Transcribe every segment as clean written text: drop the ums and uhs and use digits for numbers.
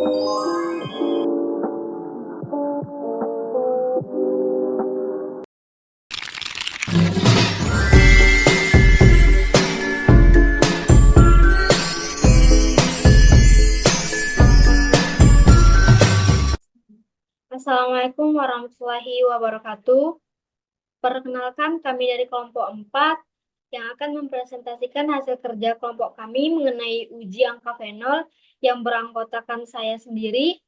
Assalamualaikum warahmatullahi wabarakatuh. Perkenalkan, kami dari kelompok 4 yang akan mempresentasikan hasil kerja kelompok kami mengenai uji angka fenol yang beranggotakan saya sendiri,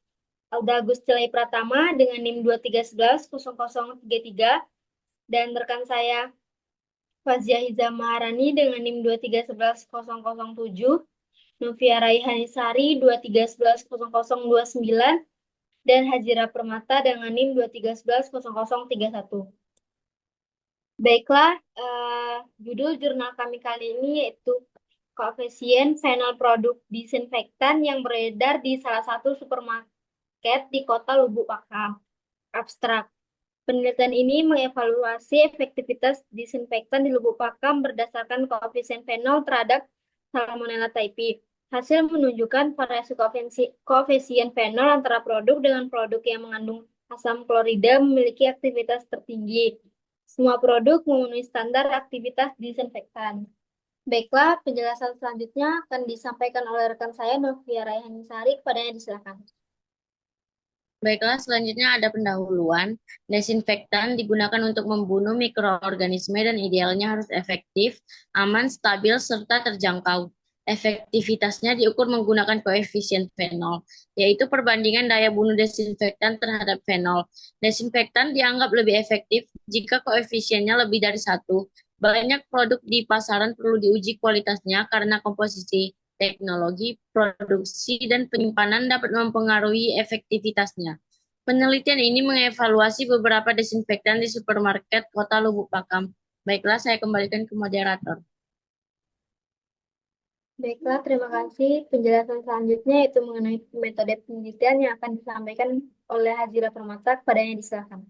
Alda Agustilai Pratama dengan NIM 23110033 dan rekan saya Fazia Hiza Maharani dengan NIM 23110007, Novia Raihanisari 23110029, dan Hajira Permata dengan NIM 23110031. Baiklah, judul jurnal kami kali ini yaitu koefisien fenol produk disinfektan yang beredar di salah satu supermarket di kota Lubuk Pakam. Abstrak. Penelitian ini mengevaluasi efektivitas disinfektan di Lubuk Pakam berdasarkan koefisien fenol terhadap Salmonella typhi. Hasil menunjukkan variasi koefisien fenol antara produk dengan produk yang mengandung asam klorida memiliki aktivitas tertinggi. Semua produk memenuhi standar aktivitas disinfektan. Baiklah, penjelasan selanjutnya akan disampaikan oleh rekan saya, Novia Raihanisari. Kepadanya disilakan. Baiklah, selanjutnya ada pendahuluan. Desinfektan digunakan untuk membunuh mikroorganisme dan idealnya harus efektif, aman, stabil, serta terjangkau. Efektivitasnya diukur menggunakan koefisien fenol, yaitu perbandingan daya bunuh desinfektan terhadap fenol. Desinfektan dianggap lebih efektif jika koefisiennya lebih dari 1. Banyak produk di pasaran perlu diuji kualitasnya karena komposisi, teknologi, produksi, dan penyimpanan dapat mempengaruhi efektivitasnya. Penelitian ini mengevaluasi beberapa desinfektan di supermarket Kota Lubuk Pakam. Baiklah, saya kembalikan ke moderator. Baiklah, terima kasih. Penjelasan selanjutnya yaitu mengenai metode penelitian yang akan disampaikan oleh Hajira Permata. Kepadanya disilakan.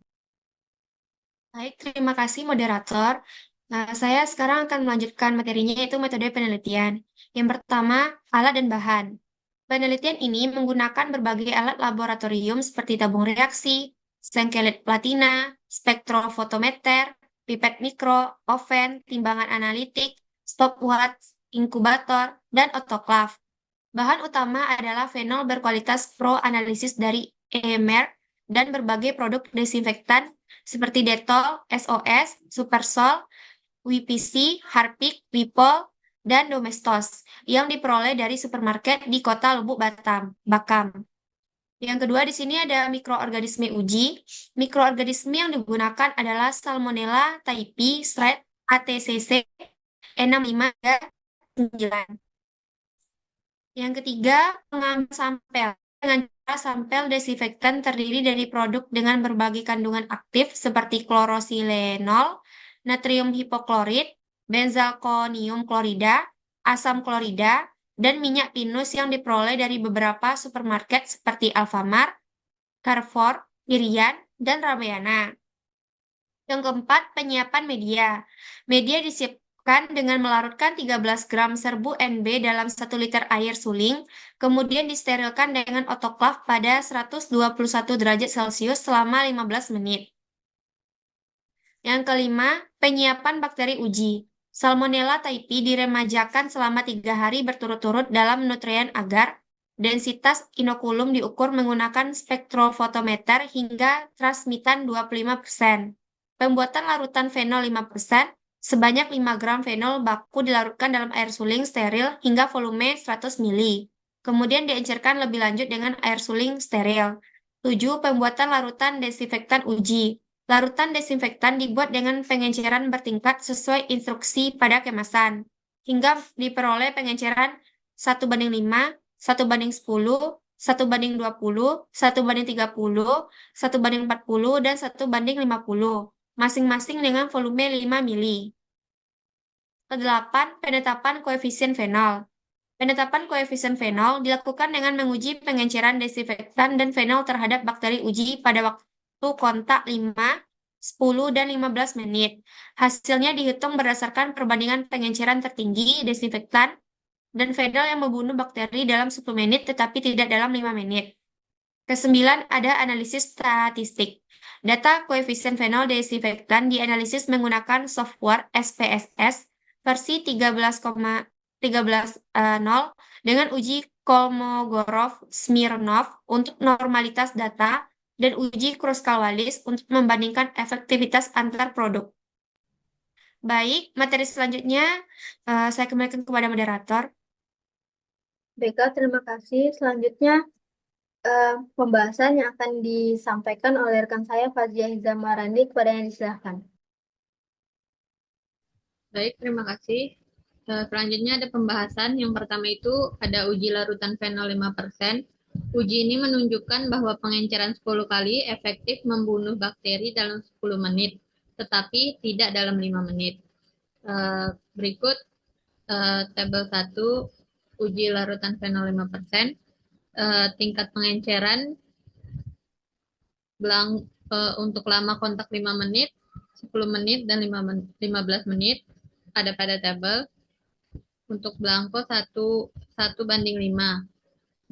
Baik, terima kasih moderator. Nah, saya sekarang akan melanjutkan materinya yaitu metode penelitian. Yang pertama, alat dan bahan. Penelitian ini menggunakan berbagai alat laboratorium seperti tabung reaksi, sengkelit platina, spektrofotometer, pipet mikro, oven, timbangan analitik, stopwatch, inkubator, dan otoklav. Bahan utama adalah fenol berkualitas pro analisis dari EMR dan berbagai produk desinfektan seperti Dettol, SOS, Supersol, WPC, Harpic, Wipol, dan Domestos yang diperoleh dari supermarket di kota Lubuk Bakam. Yang kedua di sini ada mikroorganisme uji. Mikroorganisme yang digunakan adalah Salmonella typhi Strait ATCC E65-9. Yang ketiga, pengambil sampel. Dengan cara sampel desinfektan terdiri dari produk dengan berbagai kandungan aktif seperti klorosilenol, natrium hipoklorit, benzalkonium klorida, asam klorida, dan minyak pinus yang diperoleh dari beberapa supermarket seperti Alfamart, Carrefour, Irian, dan Ramayana. Yang keempat, penyiapan media. Media disiapkan dengan melarutkan 13 gram serbu NB dalam 1 liter air suling, kemudian disterilkan dengan otoklav pada 121 derajat Celcius selama 15 menit. Yang kelima, penyiapan bakteri uji. Salmonella typhi diremajakan selama 3 hari berturut-turut dalam nutrien agar densitas inokulum diukur menggunakan spektrofotometer hingga transmitan 25%. Pembuatan larutan fenol 5%, sebanyak 5 gram fenol baku dilarutkan dalam air suling steril hingga volume 100 ml. Kemudian diencerkan lebih lanjut dengan air suling steril. 7. Pembuatan larutan desinfektan uji. Larutan desinfektan dibuat dengan pengenceran bertingkat sesuai instruksi pada kemasan, hingga diperoleh pengenceran 1:5, 1:10, 1:20, 1:30, 1:40, dan 1:50, masing-masing dengan volume 5 mili. Kedelapan, penetapan koefisien fenol. Penetapan koefisien fenol dilakukan dengan menguji pengenceran desinfektan dan fenol terhadap bakteri uji pada waktu kontak 5, 10, dan 15 menit. Hasilnya dihitung berdasarkan perbandingan pengenceran tertinggi desinfektan dan fenol yang membunuh bakteri dalam 10 menit tetapi tidak dalam 5 menit. Kesembilan, ada analisis statistik. Data koefisien fenol desinfektan dianalisis menggunakan software SPSS versi 13,13.0 dengan uji Kolmogorov-Smirnov untuk normalitas data dan uji Kruskal-Wallis untuk membandingkan efektivitas antar produk. Baik, materi selanjutnya saya kembalikan kepada moderator. Baiklah, terima kasih. Selanjutnya, pembahasan yang akan disampaikan oleh rekan saya, Fazia Hizamarandi, kepada yang disilahkan. Baik, terima kasih. Selanjutnya ada pembahasan. Yang pertama itu ada uji larutan fenol 5%. Uji ini menunjukkan bahwa pengenceran 10 kali efektif membunuh bakteri dalam 10 menit, tetapi tidak dalam 5 menit. Berikut tabel 1, uji larutan fenol 5%. Tingkat pengenceran untuk lama kontak 5 menit, 10 menit, dan 15 menit ada pada tabel. Untuk belangko 1:5.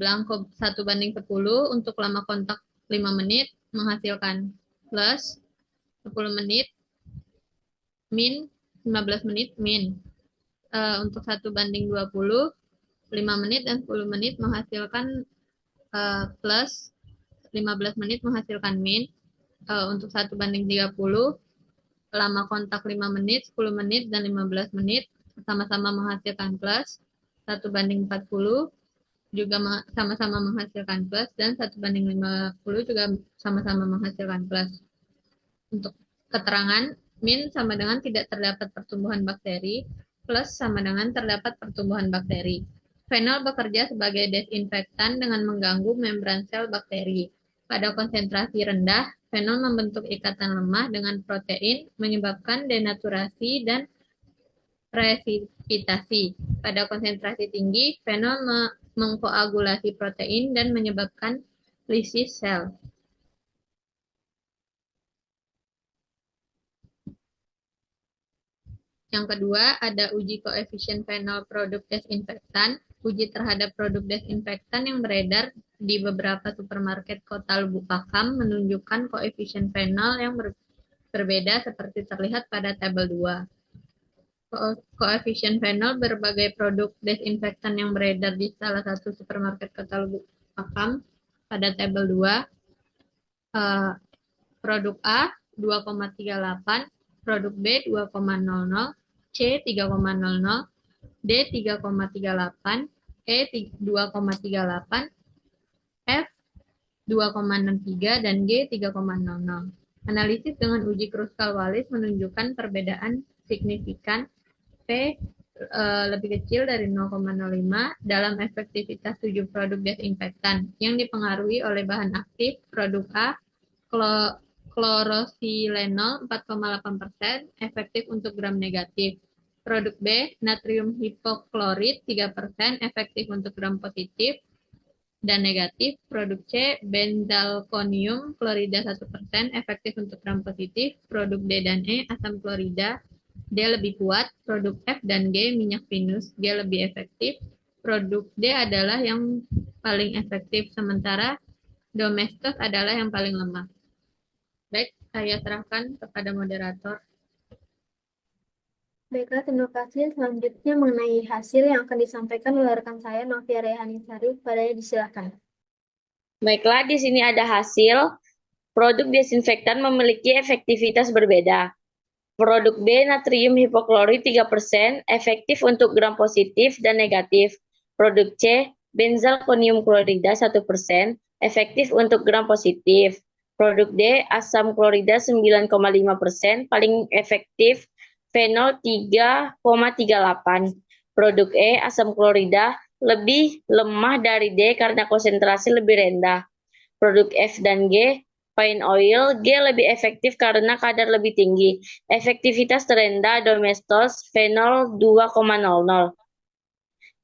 Belangko 1:10 untuk lama kontak 5 menit menghasilkan plus 10 menit, min 15 menit, min. Untuk 1:20, 5 menit dan 10 menit menghasilkan plus 15 menit menghasilkan min. Untuk 1:30, lama kontak 5 menit, 10 menit, dan 15 menit sama-sama menghasilkan plus. 1:40 juga sama-sama menghasilkan plus, dan 1:50 juga sama-sama menghasilkan plus. Untuk keterangan, min sama dengan tidak terdapat pertumbuhan bakteri, plus sama dengan terdapat pertumbuhan bakteri. Fenol bekerja sebagai desinfektan dengan mengganggu membran sel bakteri. Pada konsentrasi rendah, fenol membentuk ikatan lemah dengan protein, menyebabkan denaturasi dan presipitasi. Pada konsentrasi tinggi, fenol mengkoagulasi protein dan menyebabkan lisis sel. Yang kedua, ada uji koefisien fenol produk desinfektan. Uji terhadap produk desinfektan yang beredar di beberapa supermarket kota Lubuk Pakam menunjukkan koefisien fenol yang berbeda seperti terlihat pada tabel 2. Koefisien fenol berbagai produk desinfektan yang beredar di salah satu supermarket kota Lubuk Pakam pada tabel 2. Produk A 2,38, produk B 2,00, C 3,00, D 3,38, E 2,38, F 2,63, dan G 3,00. Analisis dengan uji Kruskal-Wallis menunjukkan perbedaan signifikan P lebih kecil dari 0,05 dalam efektivitas 7 produk desinfektan yang dipengaruhi oleh bahan aktif. Produk A, klorosilenol 4,8%, efektif untuk gram negatif. Produk B, natrium hipoklorit 3%, efektif untuk gram positif dan negatif. Produk C, benzalkonium klorida 1%, efektif untuk gram positif. Produk D dan E, asam klorida, D lebih kuat. Produk F dan G, minyak pinus, G lebih efektif. Produk D adalah yang paling efektif, sementara domestos adalah yang paling lemah. Baik, saya serahkan kepada moderator. Baiklah, terima kasih. Selanjutnya mengenai hasil yang akan disampaikan oleh rekan saya, Novia Rehanisari, kepadanya disilakan. Baiklah, di sini ada hasil. Produk desinfektan memiliki efektivitas berbeda. Produk B, natrium hipoklorit 3%, efektif untuk gram positif dan negatif. Produk C, benzalkonium klorida 1%, efektif untuk gram positif. Produk D, asam klorida 9,5%, paling efektif, fenol 3,38. Produk E, asam klorida, lebih lemah dari D karena konsentrasi lebih rendah. Produk F dan G, pine oil, G lebih efektif karena kadar lebih tinggi. Efektivitas terendah domestos, fenol 2,00.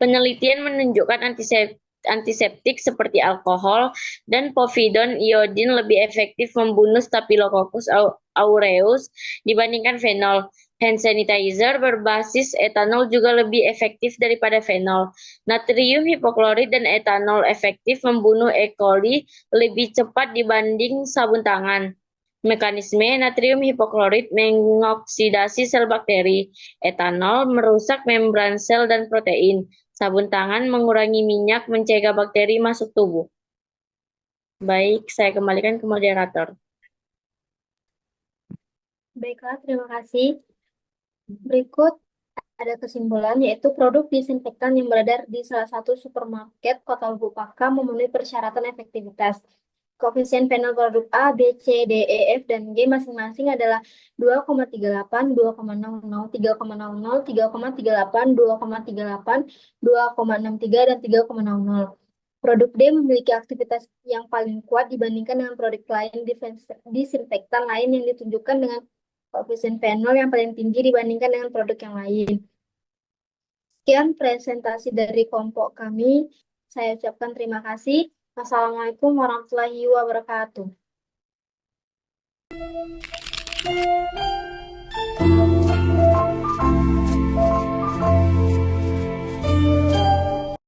Penelitian menunjukkan antiseptik seperti alkohol, dan povidon iodin lebih efektif membunuh Staphylococcus aureus dibandingkan fenol. Hand sanitizer berbasis etanol juga lebih efektif daripada fenol. Natrium hipoklorit dan etanol efektif membunuh E. coli lebih cepat dibanding sabun tangan. Mekanisme natrium hipoklorit mengoksidasi sel bakteri. Etanol merusak membran sel dan protein. Sabun tangan mengurangi minyak mencegah bakteri masuk tubuh. Baik, saya kembalikan ke moderator. Baiklah, terima kasih. Berikut ada kesimpulan, yaitu produk disinfektan yang beredar di salah satu supermarket Kota Lubuk Pakam memenuhi persyaratan efektivitas. Koefisien phenol produk A, B, C, D, E, F, dan G masing-masing adalah 2,38, 2,00, 3,00, 3,38, 2,38, 2,63, dan 3,00. Produk D memiliki aktivitas yang paling kuat dibandingkan dengan produk lain disinfektan lain yang ditunjukkan dengan koefisien fenol yang paling tinggi dibandingkan dengan produk yang lain. Sekian presentasi dari kelompok kami. Saya ucapkan terima kasih. Wassalamualaikum warahmatullahi wabarakatuh.